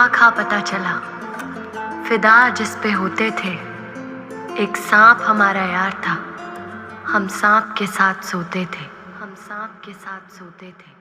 बेखाखा पता चला, फिदा जिस पे होते थे। एक सांप हमारा यार था, हम सांप के साथ सोते थे, हम सांप के साथ सोते थे।